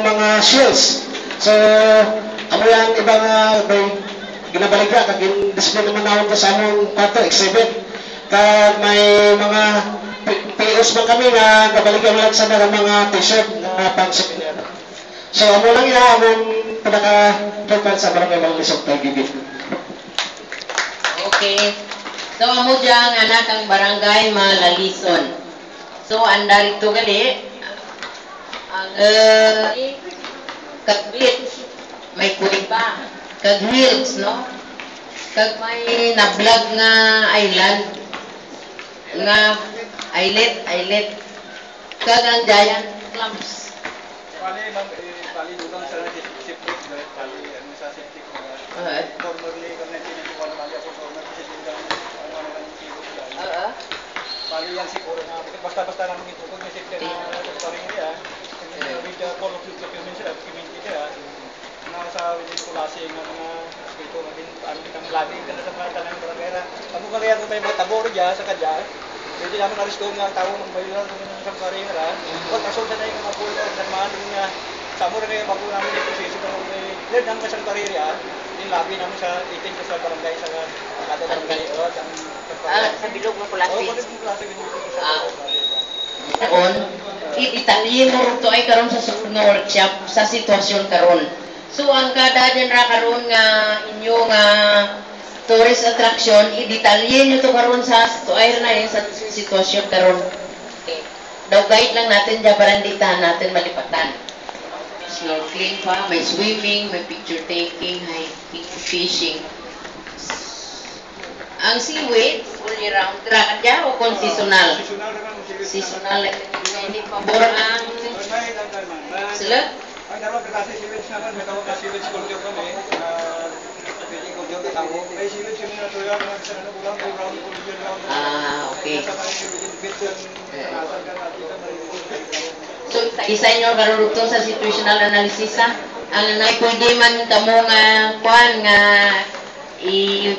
mga shields. So, amo yan ibang may ginabalik ka, kag display naman naman ko sa among kwarto, exhibit. Kag may mga POs man kami na kabalikan lang sa mga t-shirt na pang souvenir. So, amo lang yan, among pinaka-total sa barangay Malisog Tagigit. Okay. So, amo dyan, anak ang barangay Malalison. So, anda rito gali, ang kagbit, may kulipa, kag hills, no? Kag may na-vlog nga island, nga islet, kag ang giant clumps. Bali dulang sa siptik, bali ano sa siptik mga formerly kami tinituan bali ako former kasi dulang ano lang kilo lang. Bali yan siguro na basta namin itutok may siptik na paring dia. With the call of documents sila, community dia. Na sa within kulasi ng mga dito maging ano kitang lagi ka na sa mga tanang barangay. Ako kaya ko tayo mga tabor dia sa kadya. Jadi namin aristo nga tao ng bayan ng isang paring ra. Pag kasulta na yung mga pulo ng mga nga samo na kayo bago namin yung proseso ng learn ang isang pariri yung labi namin sa itin ko sa barangay sa kada barangay Sa bilog ng kulasi. Oo, bilog ng kulasi On, italyin mo rin to ay karon sa sunod nga workshop sa sitwasyon karon. So, ang kada dyan ra karon nga inyo nga tourist attraction, i-detalyin nyo to karon sa tuay na yun sa sitwasyon karon. Okay. Daw guide lang natin dyan, baranditahan natin malipatan. Snorkeling pa, may swimming, may picture taking, hiking, fishing. Ang seaweed, all year round, drakan dyan o kung seasonal? Seasonal. Hindi pabor ang sila? Ang dalawa kasi seaweeds naman, may tawag na seaweeds culture kami. Pwede culture na tao. May seaweeds yung mga tuya, mga isa na bulang, round, culture round. Okay. Sa mga bits yung nasal ka natin ka So, isa nyo karurugtong sa situational analysis ha? Ang pwede man kamo nga kuan nga i